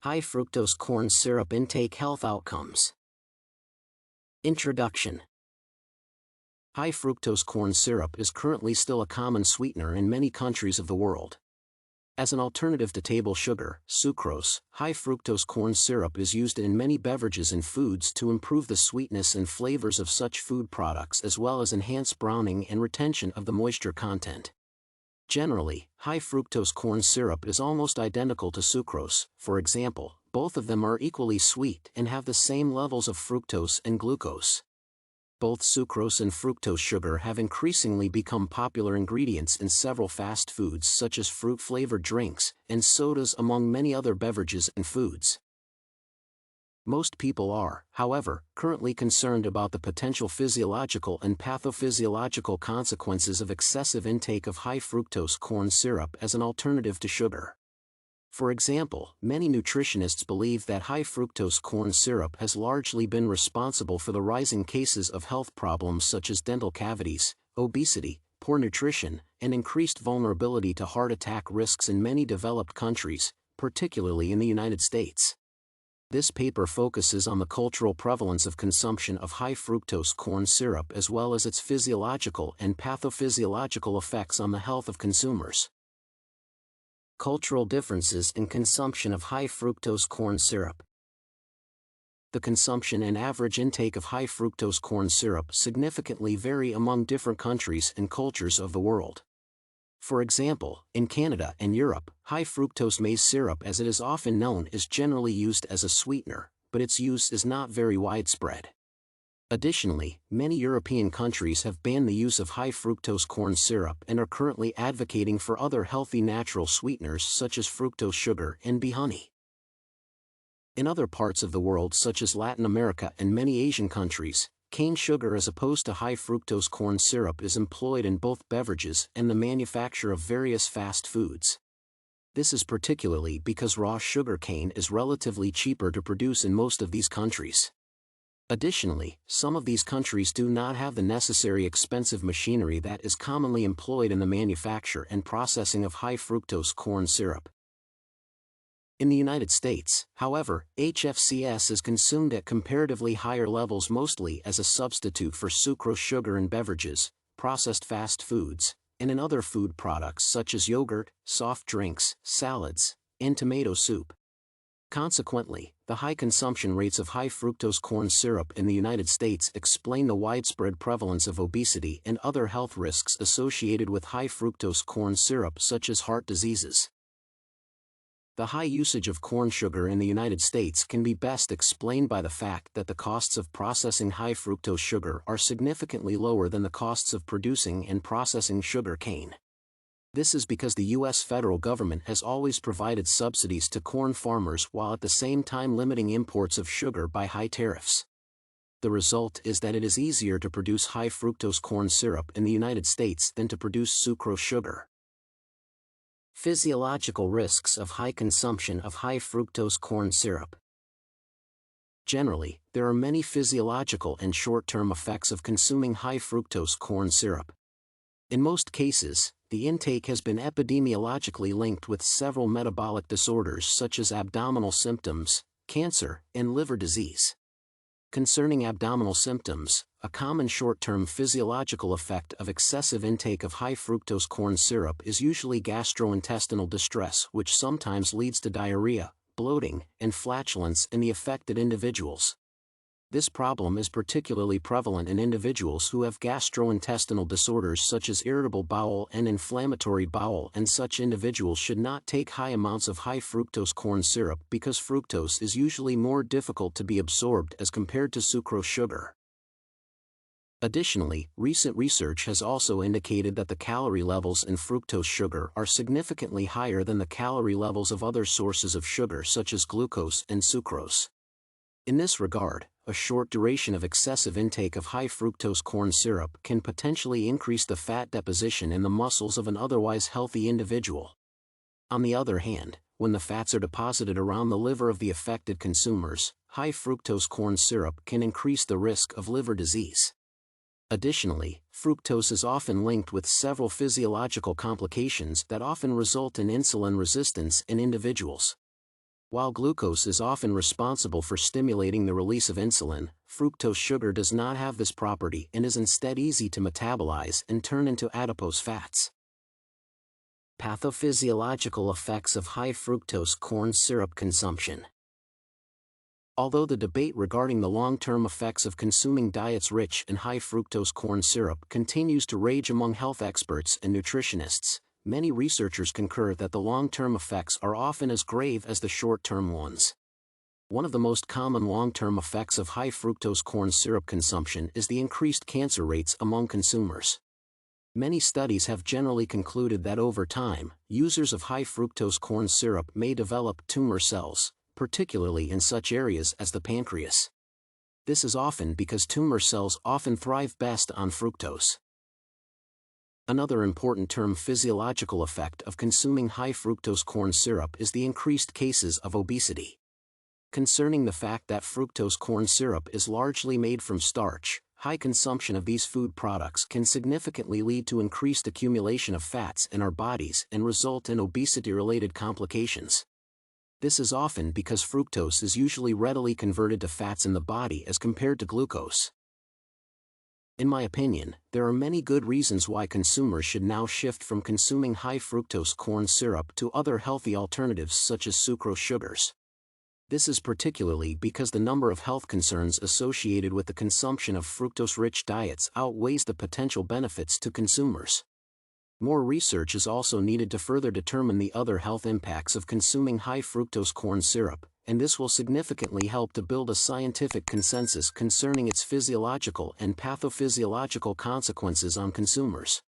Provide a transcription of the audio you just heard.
High-fructose corn syrup intake health outcomes. Introduction. High-fructose corn syrup is currently still a common sweetener in many countries of the world. As an alternative to table sugar, sucrose, high-fructose corn syrup is used in many beverages and foods to improve the sweetness and flavors of such food products as well as enhance browning and retention of the moisture content. Generally, high-fructose corn syrup is almost identical to sucrose. For example, both of them are equally sweet and have the same levels of fructose and glucose. Both sucrose and fructose sugar have increasingly become popular ingredients in several fast foods such as fruit-flavored drinks and sodas among many other beverages and foods. Most people are, however, currently concerned about the potential physiological and pathophysiological consequences of excessive intake of high-fructose corn syrup as an alternative to sugar. For example, many nutritionists believe that high-fructose corn syrup has largely been responsible for the rising cases of health problems such as dental cavities, obesity, poor nutrition, and increased vulnerability to heart attack risks in many developed countries, particularly in the United States. This paper focuses on the cultural prevalence of consumption of high-fructose corn syrup as well as its physiological and pathophysiological effects on the health of consumers. Cultural differences in consumption of high-fructose corn syrup. The consumption and average intake of high-fructose corn syrup significantly vary among different countries and cultures of the world. For example, in Canada and Europe, high-fructose maize syrup as it is often known is generally used as a sweetener, but its use is not very widespread. Additionally, many European countries have banned the use of high-fructose corn syrup and are currently advocating for other healthy natural sweeteners such as fructose sugar and bee honey. In other parts of the world such as Latin America and many Asian countries, cane sugar as opposed to high-fructose corn syrup is employed in both beverages and the manufacture of various fast foods. This is particularly because raw sugar cane is relatively cheaper to produce in most of these countries. Additionally, some of these countries do not have the necessary expensive machinery that is commonly employed in the manufacture and processing of high-fructose corn syrup. In the United States, however, HFCS is consumed at comparatively higher levels mostly as a substitute for sucrose sugar in beverages, processed fast foods, and in other food products such as yogurt, soft drinks, salads, and tomato soup. Consequently, the high consumption rates of high-fructose corn syrup in the United States explain the widespread prevalence of obesity and other health risks associated with high-fructose corn syrup such as heart diseases. The high usage of corn sugar in the United States can be best explained by the fact that the costs of processing high-fructose sugar are significantly lower than the costs of producing and processing sugar cane. This is because the U.S. federal government has always provided subsidies to corn farmers while at the same time limiting imports of sugar by high tariffs. The result is that it is easier to produce high-fructose corn syrup in the United States than to produce sucrose sugar. Physiological risks of high consumption of high-fructose corn syrup. Generally, there are many physiological and short-term effects of consuming high-fructose corn syrup. In most cases, the intake has been epidemiologically linked with several metabolic disorders such as abdominal symptoms, cancer, and liver disease. Concerning abdominal symptoms, a common short-term physiological effect of excessive intake of high-fructose corn syrup is usually gastrointestinal distress, which sometimes leads to diarrhea, bloating, and flatulence in the affected individuals. This problem is particularly prevalent in individuals who have gastrointestinal disorders such as irritable bowel and inflammatory bowel, and such individuals should not take high amounts of high-fructose corn syrup because fructose is usually more difficult to be absorbed as compared to sucrose sugar. Additionally, recent research has also indicated that the calorie levels in fructose sugar are significantly higher than the calorie levels of other sources of sugar such as glucose and sucrose. In this regard, a short duration of excessive intake of high-fructose corn syrup can potentially increase the fat deposition in the muscles of an otherwise healthy individual. On the other hand, when the fats are deposited around the liver of the affected consumers, high-fructose corn syrup can increase the risk of liver disease. Additionally, fructose is often linked with several physiological complications that often result in insulin resistance in individuals. While glucose is often responsible for stimulating the release of insulin, fructose sugar does not have this property and is instead easy to metabolize and turn into adipose fats. Pathophysiological effects of high fructose corn syrup consumption. Although the debate regarding the long-term effects of consuming diets rich in high fructose corn syrup continues to rage among health experts and nutritionists, many researchers concur that the long-term effects are often as grave as the short-term ones. One of the most common long-term effects of high fructose corn syrup consumption is the increased cancer rates among consumers. Many studies have generally concluded that over time, users of high fructose corn syrup may develop tumor cells, particularly in such areas as the pancreas. This is often because tumor cells often thrive best on fructose. Another important physiological effect of consuming high fructose corn syrup is the increased cases of obesity. Concerning the fact that fructose corn syrup is largely made from starch, high consumption of these food products can significantly lead to increased accumulation of fats in our bodies and result in obesity-related complications. This is often because fructose is usually readily converted to fats in the body as compared to glucose. In my opinion, there are many good reasons why consumers should now shift from consuming high fructose corn syrup to other healthy alternatives such as sucrose sugars. This is particularly because the number of health concerns associated with the consumption of fructose-rich diets outweighs the potential benefits to consumers. More research is also needed to further determine the other health impacts of consuming high fructose corn syrup, and this will significantly help to build a scientific consensus concerning its physiological and pathophysiological consequences on consumers.